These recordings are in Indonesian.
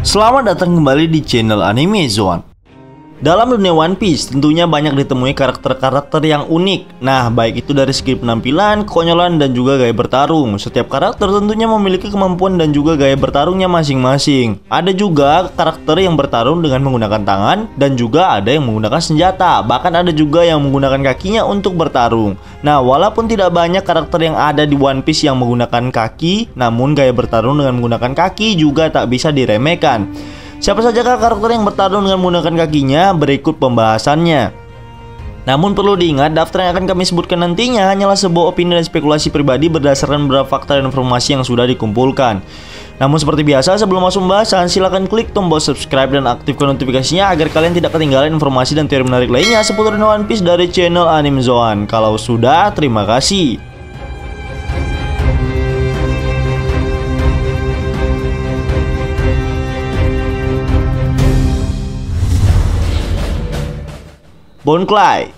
Selamat datang kembali di channel Anime Zone. Dalam dunia One Piece tentunya banyak ditemui karakter-karakter yang unik. Nah, baik itu dari segi penampilan, kekonyolan, dan juga gaya bertarung. Setiap karakter tentunya memiliki kemampuan dan juga gaya bertarungnya masing-masing. Ada juga karakter yang bertarung dengan menggunakan tangan, dan juga ada yang menggunakan senjata. Bahkan ada juga yang menggunakan kakinya untuk bertarung. Nah, walaupun tidak banyak karakter yang ada di One Piece yang menggunakan kaki, namun gaya bertarung dengan menggunakan kaki juga tak bisa diremehkan. Siapa saja karakter yang bertarung dengan menggunakan kakinya? Berikut pembahasannya. Namun perlu diingat, daftar yang akan kami sebutkan nantinya hanyalah sebuah opini dan spekulasi pribadi berdasarkan beberapa fakta dan informasi yang sudah dikumpulkan. Namun seperti biasa, sebelum masuk pembahasan, silahkan klik tombol subscribe dan aktifkan notifikasinya agar kalian tidak ketinggalan informasi dan teori menarik lainnya seputar One Piece dari channel Anime Zone. Kalau sudah, terima kasih. Bon Clay.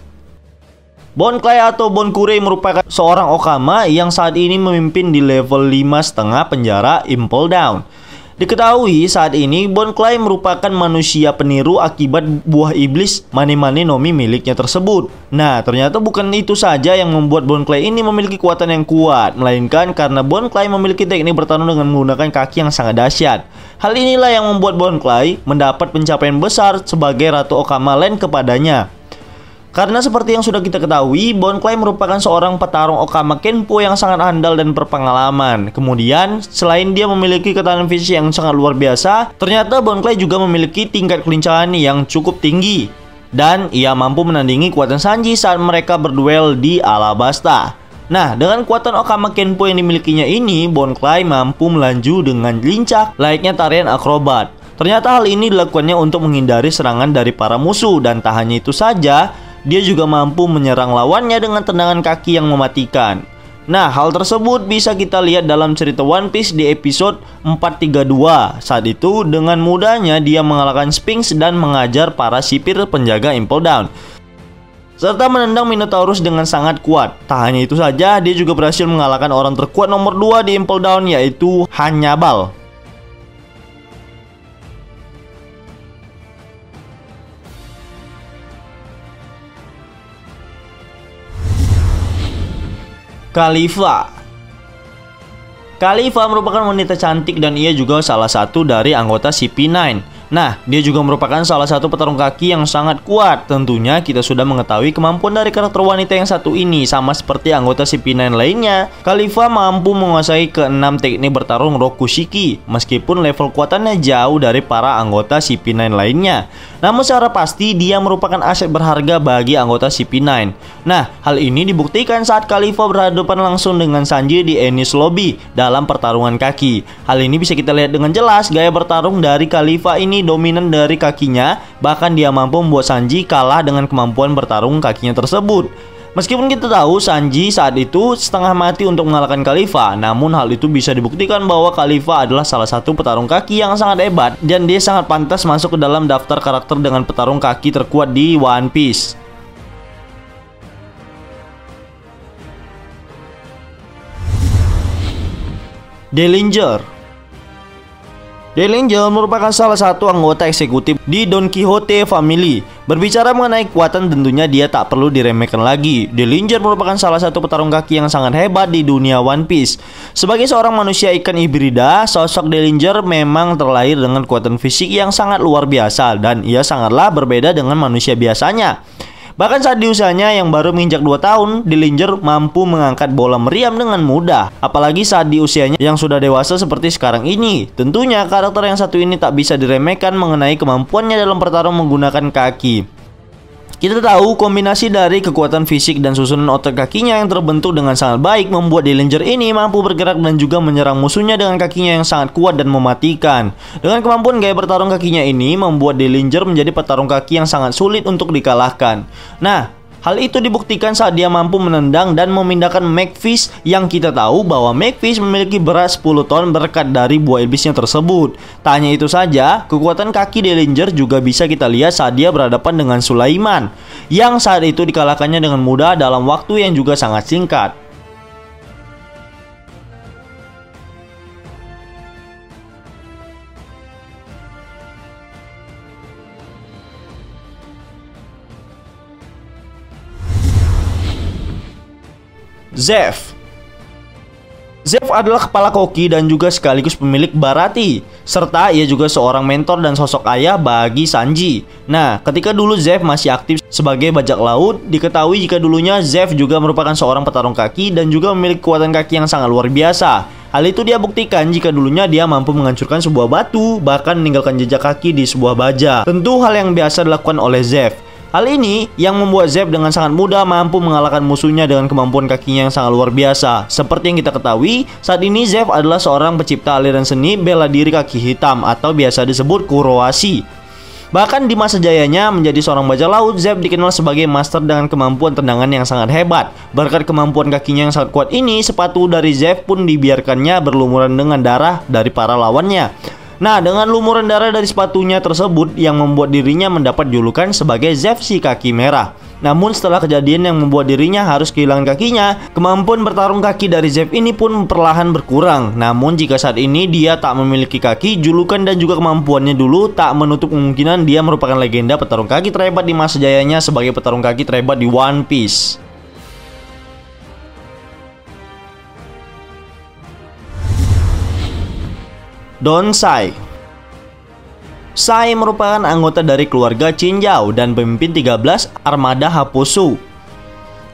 Bon Clay atau Bon Curry merupakan seorang Okama yang saat ini memimpin di level 5,5 penjara Impel Down. Diketahui saat ini Bon Clay merupakan manusia peniru akibat buah iblis Mane Mane no Mi miliknya tersebut. Nah, ternyata bukan itu saja yang membuat Bon Clay ini memiliki kekuatan yang kuat, melainkan karena Bon Clay memiliki teknik bertarung dengan menggunakan kaki yang sangat dahsyat. Hal inilah yang membuat Bon Clay mendapat pencapaian besar sebagai Ratu Okama Land kepadanya. Karena seperti yang sudah kita ketahui, Bon Clay merupakan seorang petarung Okama Kenpo yang sangat andal dan berpengalaman. Kemudian, selain dia memiliki ketahanan fisik yang sangat luar biasa, ternyata Bon Clay juga memiliki tingkat kelincahan yang cukup tinggi. Dan ia mampu menandingi kekuatan Sanji saat mereka berduel di Alabasta. Nah, dengan kekuatan Okama Kenpo yang dimilikinya ini, Bon Clay mampu melaju dengan lincah layaknya tarian akrobat. Ternyata hal ini dilakukannya untuk menghindari serangan dari para musuh, dan tak hanya itu saja, dia juga mampu menyerang lawannya dengan tendangan kaki yang mematikan. Nah, hal tersebut bisa kita lihat dalam cerita One Piece di episode 432. Saat itu, dengan mudahnya dia mengalahkan Sphinx dan mengajar para sipir penjaga Impel Down, serta menendang Minotaurus dengan sangat kuat. Tak hanya itu saja, dia juga berhasil mengalahkan orang terkuat nomor 2 di Impel Down, yaitu Hannibal. Kalifa. Kalifa merupakan wanita cantik dan ia juga salah satu dari anggota CP9. Nah, dia juga merupakan salah satu petarung kaki yang sangat kuat. Tentunya kita sudah mengetahui kemampuan dari karakter wanita yang satu ini. Sama seperti anggota CP9 lainnya, Kalifa mampu menguasai ke-6 teknik bertarung Rokushiki, meskipun level kekuatannya jauh dari para anggota CP9 lainnya. Namun secara pasti dia merupakan aset berharga bagi anggota CP9. Nah, hal ini dibuktikan saat Kalifa berhadapan langsung dengan Sanji di Enies Lobby dalam pertarungan kaki. Hal ini bisa kita lihat dengan jelas, gaya bertarung dari Kalifa ini dominan dari kakinya, bahkan dia mampu membuat Sanji kalah dengan kemampuan bertarung kakinya tersebut. Meskipun kita tahu Sanji saat itu setengah mati untuk mengalahkan Kalifa, namun hal itu bisa dibuktikan bahwa Kalifa adalah salah satu petarung kaki yang sangat hebat, dan dia sangat pantas masuk ke dalam daftar karakter dengan petarung kaki terkuat di One Piece. Dillinger. Dillinger merupakan salah satu anggota eksekutif di Don Quixote Family. Berbicara mengenai kekuatan, tentunya dia tak perlu diremehkan lagi. Dillinger merupakan salah satu petarung kaki yang sangat hebat di dunia One Piece. Sebagai seorang manusia ikan hibrida, sosok Dillinger memang terlahir dengan kekuatan fisik yang sangat luar biasa, dan ia sangatlah berbeda dengan manusia biasanya. Bahkan saat di usianya yang baru menginjak 2 tahun, Dillinger mampu mengangkat bola meriam dengan mudah. Apalagi saat di usianya yang sudah dewasa seperti sekarang ini. Tentunya karakter yang satu ini tak bisa diremehkan mengenai kemampuannya dalam bertarung menggunakan kaki. Kita tahu kombinasi dari kekuatan fisik dan susunan otot kakinya yang terbentuk dengan sangat baik membuat Dillinger ini mampu bergerak dan juga menyerang musuhnya dengan kakinya yang sangat kuat dan mematikan. Dengan kemampuan gaya bertarung kakinya ini membuat Dillinger menjadi petarung kaki yang sangat sulit untuk dikalahkan. Nah, hal itu dibuktikan saat dia mampu menendang dan memindahkan Magfish, yang kita tahu bahwa Magfish memiliki berat 10 ton berkat dari buah iblisnya tersebut. Tak hanya itu saja, kekuatan kaki Dillinger juga bisa kita lihat saat dia berhadapan dengan Sulaiman, yang saat itu dikalahkannya dengan mudah dalam waktu yang juga sangat singkat. Zeff. Zeff adalah kepala koki dan juga sekaligus pemilik Bharati, serta ia juga seorang mentor dan sosok ayah bagi Sanji. Nah, ketika dulu Zeff masih aktif sebagai bajak laut, diketahui jika dulunya Zeff juga merupakan seorang petarung kaki dan juga memiliki kekuatan kaki yang sangat luar biasa. Hal itu dia buktikan jika dulunya dia mampu menghancurkan sebuah batu, bahkan meninggalkan jejak kaki di sebuah baja. Tentu hal yang biasa dilakukan oleh Zeff. Hal ini yang membuat Zeff dengan sangat mudah mampu mengalahkan musuhnya dengan kemampuan kakinya yang sangat luar biasa. Seperti yang kita ketahui, saat ini Zeff adalah seorang pencipta aliran seni bela diri kaki hitam atau biasa disebut Kuroashi. Bahkan di masa jayanya menjadi seorang bajak laut, Zeff dikenal sebagai master dengan kemampuan tendangan yang sangat hebat. Berkat kemampuan kakinya yang sangat kuat ini, sepatu dari Zeff pun dibiarkannya berlumuran dengan darah dari para lawannya. Nah, dengan lumuran darah dari sepatunya tersebut yang membuat dirinya mendapat julukan sebagai Zeff si kaki merah. Namun setelah kejadian yang membuat dirinya harus kehilangan kakinya, kemampuan bertarung kaki dari Zeff ini pun perlahan berkurang. Namun jika saat ini dia tak memiliki kaki, julukan dan juga kemampuannya dulu tak menutup kemungkinan dia merupakan legenda petarung kaki terhebat di masa jayanya sebagai petarung kaki terhebat di One Piece. Don Sai. Sai merupakan anggota dari keluarga Chinjao dan pemimpin 13 armada Hapusu.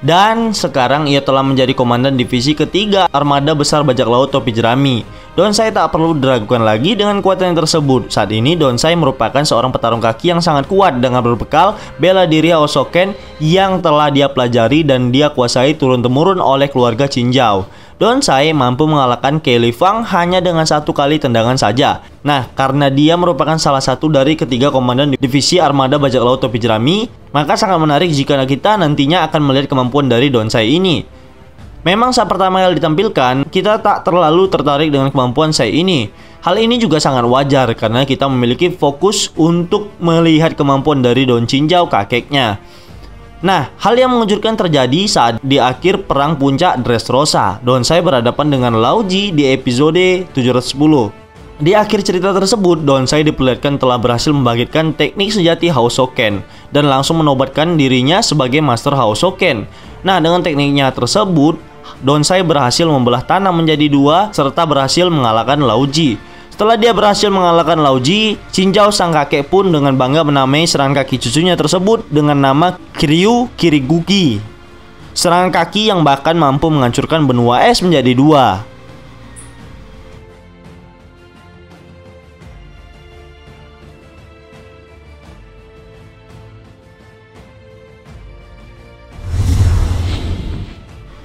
Dan sekarang ia telah menjadi komandan divisi ketiga armada besar bajak laut topi jerami. Don Sai tak perlu diragukan lagi dengan kekuatan tersebut. Saat ini Don Sai merupakan seorang petarung kaki yang sangat kuat dengan berbekal bela diri Hosoken yang telah dia pelajari dan dia kuasai turun-temurun oleh keluarga Chinjao. Don Sai mampu mengalahkan Kelly Fang hanya dengan satu kali tendangan saja. Nah, karena dia merupakan salah satu dari ketiga komandan divisi armada bajak laut topi jerami, maka sangat menarik jika kita nantinya akan melihat kemampuan dari Don Sai ini. Memang saat pertama kali ditampilkan, kita tak terlalu tertarik dengan kemampuan Sai ini. Hal ini juga sangat wajar karena kita memiliki fokus untuk melihat kemampuan dari Don Chinjao kakeknya. Nah, hal yang mengejutkan terjadi saat di akhir perang puncak Dressrosa. Don Sai berhadapan dengan Lao Ji di episode 710. Di akhir cerita tersebut, Don Sai diperlihatkan telah berhasil membangkitkan teknik sejati Hosoken dan langsung menobatkan dirinya sebagai Master Hosoken. Nah, dengan tekniknya tersebut, Don Sai berhasil membelah tanah menjadi dua serta berhasil mengalahkan Lao Ji. Setelah dia berhasil mengalahkan Lao Ji, Chinjao sang kakek pun dengan bangga menamai serangan kaki cucunya tersebut dengan nama Kiryu Kiriguki. Serangan kaki yang bahkan mampu menghancurkan benua es menjadi dua.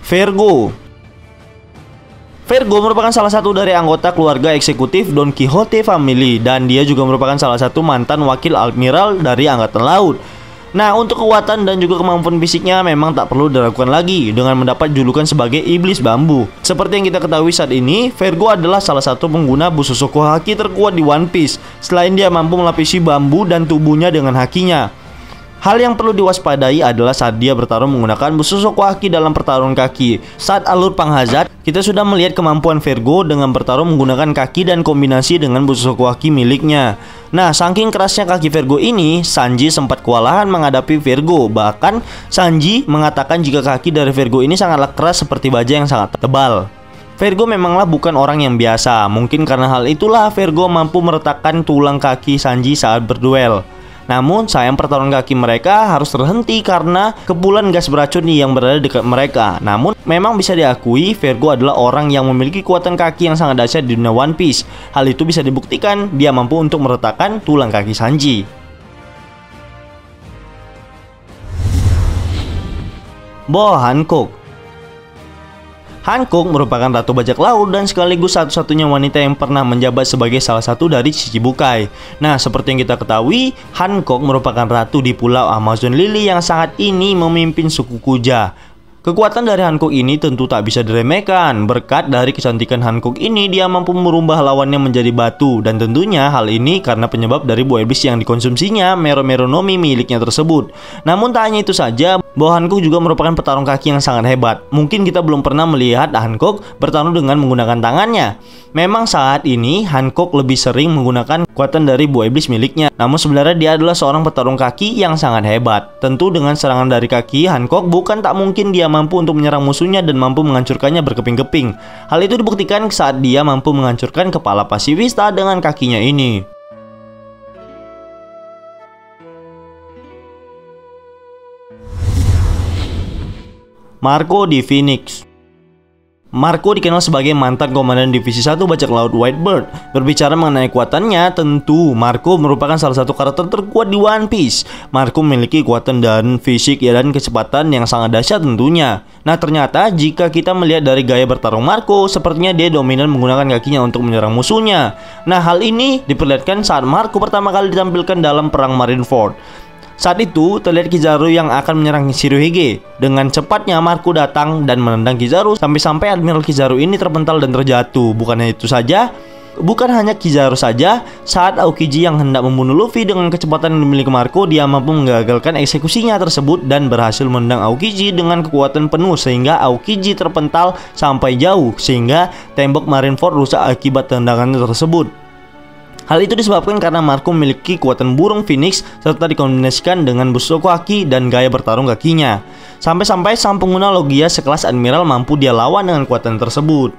Vergo merupakan salah satu dari anggota keluarga eksekutif Don Quixote Family dan dia juga merupakan salah satu mantan wakil admiral dari Angkatan Laut. Nah, untuk kekuatan dan juga kemampuan fisiknya memang tak perlu diragukan lagi dengan mendapat julukan sebagai Iblis Bambu. Seperti yang kita ketahui saat ini, Vergo adalah salah satu pengguna Busosoko Haki terkuat di One Piece. Selain dia mampu melapisi bambu dan tubuhnya dengan hakinya. Hal yang perlu diwaspadai adalah saat dia bertarung menggunakan Busosoko Haki dalam pertarungan kaki. Saat alur Panghazard, kita sudah melihat kemampuan Vergo dengan bertarung menggunakan kaki dan kombinasi dengan Busosoko Haki miliknya. Nah, saking kerasnya kaki Vergo ini, Sanji sempat kewalahan menghadapi Vergo. Bahkan, Sanji mengatakan jika kaki dari Vergo ini sangatlah keras seperti baja yang sangat tebal. Vergo memanglah bukan orang yang biasa. Mungkin karena hal itulah Vergo mampu meretakkan tulang kaki Sanji saat berduel. Namun sayang pertarungan kaki mereka harus terhenti karena kepulan gas beracun yang berada dekat mereka. Namun memang bisa diakui Vergo adalah orang yang memiliki kekuatan kaki yang sangat dahsyat di dunia One Piece. Hal itu bisa dibuktikan dia mampu untuk meretakkan tulang kaki Sanji. Boa Hancock. Hancock merupakan ratu bajak laut dan sekaligus satu-satunya wanita yang pernah menjabat sebagai salah satu dari Shichibukai. Nah, seperti yang kita ketahui, Hancock merupakan ratu di Pulau Amazon Lily yang saat ini memimpin suku Kuja. Kekuatan dari Hancock ini tentu tak bisa diremehkan. Berkat dari kecantikan Hancock ini, dia mampu merubah lawannya menjadi batu. Dan tentunya hal ini karena penyebab dari buah iblis yang dikonsumsinya Mero Mero no Mi miliknya tersebut. Namun tak hanya itu saja, bahwa Hancock juga merupakan petarung kaki yang sangat hebat. Mungkin kita belum pernah melihat Hancock bertarung dengan menggunakan tangannya. Memang saat ini Hancock lebih sering menggunakan kekuatan dari buah iblis miliknya. Namun sebenarnya dia adalah seorang petarung kaki yang sangat hebat. Tentu dengan serangan dari kaki Hancock bukan tak mungkin dia mampu untuk menyerang musuhnya dan mampu menghancurkannya berkeping-keping. Hal itu dibuktikan saat dia mampu menghancurkan kepala pasifista dengan kakinya ini. Marco di Phoenix. Marco dikenal sebagai mantan komandan divisi 1 bajak laut Whitebird. Berbicara mengenai kekuatannya, tentu Marco merupakan salah satu karakter terkuat di One Piece. Marco memiliki kekuatan dan fisik dan kecepatan yang sangat dahsyat tentunya. Nah, ternyata jika kita melihat dari gaya bertarung Marco, sepertinya dia dominan menggunakan kakinya untuk menyerang musuhnya. Nah, hal ini diperlihatkan saat Marco pertama kali ditampilkan dalam perang Marineford. Saat itu terlihat Kizaru yang akan menyerang Shirohige. Dengan cepatnya Marco datang dan menendang Kizaru sampai Admiral Kizaru ini terpental dan terjatuh. Bukan hanya Kizaru saja, saat Aokiji yang hendak membunuh Luffy dengan kecepatan yang dimiliki Marco, dia mampu menggagalkan eksekusinya tersebut dan berhasil menendang Aokiji dengan kekuatan penuh sehingga Aokiji terpental sampai jauh, sehingga tembok Marineford rusak akibat tendangan tersebut. Hal itu disebabkan karena Marco memiliki kekuatan burung Phoenix serta dikombinasikan dengan Busoko Haki dan gaya bertarung kakinya. Sampai-sampai sang pengguna Logia sekelas Admiral mampu dia lawan dengan kekuatan tersebut.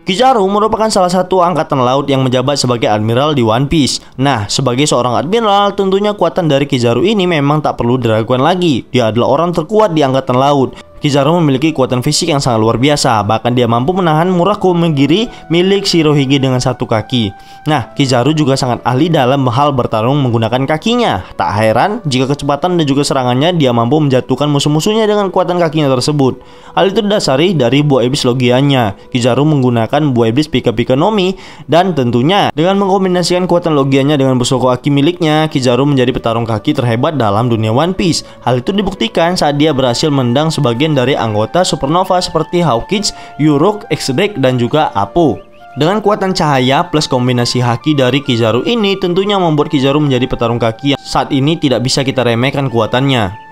Kizaru merupakan salah satu angkatan laut yang menjabat sebagai admiral di One Piece. Nah, sebagai seorang admiral, tentunya kekuatan dari Kizaru ini memang tak perlu diragukan lagi. Dia adalah orang terkuat di angkatan laut. Kizaru memiliki kekuatan fisik yang sangat luar biasa. Bahkan dia mampu menahan Murakumegiri milik Shirohige dengan satu kaki. Nah, Kizaru juga sangat ahli dalam hal bertarung menggunakan kakinya. Tak heran jika kecepatan dan juga serangannya dia mampu menjatuhkan musuh-musuhnya dengan kekuatan kakinya tersebut. Hal itu didasari dari buah iblis Logianya. Kizaru menggunakan buah iblis Pika-Pika no Mi, dan tentunya dengan mengkombinasikan kekuatan Logianya dengan Busoko Haki miliknya, Kizaru menjadi petarung kaki terhebat dalam dunia One Piece. Hal itu dibuktikan saat dia berhasil menendang sebagian dari anggota Supernova seperti Hawkins, Yuruk, X-Drake, dan juga Apo. Dengan kekuatan cahaya plus kombinasi haki dari Kizaru ini tentunya membuat Kizaru menjadi petarung kaki yang saat ini tidak bisa kita remehkan kekuatannya.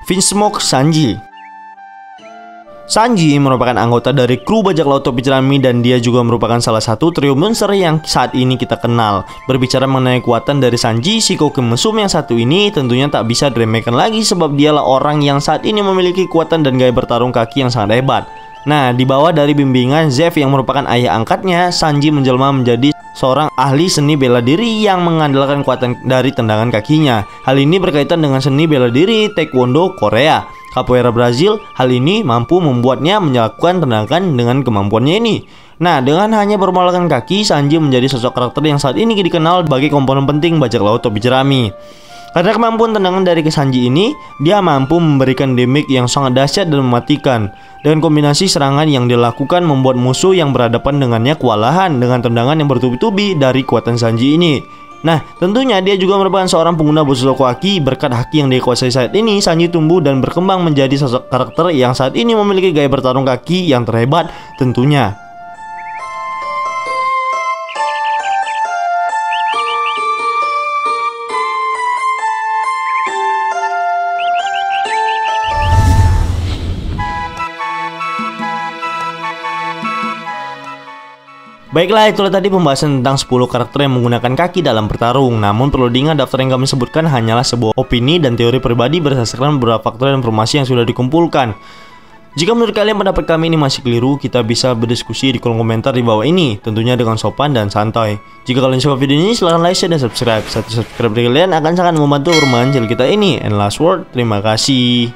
Vinsmoke Sanji merupakan anggota dari kru bajak laut topi jerami dan dia juga merupakan salah satu trio monster yang saat ini kita kenal. Berbicara mengenai kekuatan dari Sanji, Shikoku mesum yang satu ini tentunya tak bisa diremehkan lagi sebab dialah orang yang saat ini memiliki kekuatan dan gaya bertarung kaki yang sangat hebat. Nah, di bawah dari bimbingan Zeff yang merupakan ayah angkatnya, Sanji menjelma menjadi seorang ahli seni bela diri yang mengandalkan kekuatan dari tendangan kakinya. Hal ini berkaitan dengan seni bela diri Taekwondo Korea. Capoeira Brazil, hal ini mampu membuatnya melakukan tendangan dengan kemampuannya ini. Nah, dengan hanya bermodalkan kaki, Sanji menjadi sosok karakter yang saat ini dikenal sebagai komponen penting bajak laut topi jerami. Karena kemampuan tendangan dari Sanji ini, dia mampu memberikan damage yang sangat dahsyat dan mematikan. Dengan kombinasi serangan yang dilakukan membuat musuh yang berhadapan dengannya kewalahan dengan tendangan yang bertubi-tubi dari kekuatan Sanji ini. Nah, tentunya dia juga merupakan seorang pengguna Busoko Haki. Berkat haki yang dikuasai saat ini, Sanji tumbuh dan berkembang menjadi sosok karakter yang saat ini memiliki gaya bertarung kaki yang terhebat tentunya. Baiklah, itulah tadi pembahasan tentang 10 karakter yang menggunakan kaki dalam bertarung. Namun perlu diingat, daftar yang kami sebutkan hanyalah sebuah opini dan teori pribadi berdasarkan beberapa faktor dan informasi yang sudah dikumpulkan. Jika menurut kalian pendapat kami ini masih keliru, kita bisa berdiskusi di kolom komentar di bawah ini, tentunya dengan sopan dan santai. Jika kalian suka video ini, silahkan like, share, dan subscribe. Satu subscribe dari kalian akan sangat membantu perkembangan channel kita ini. And last word, terima kasih.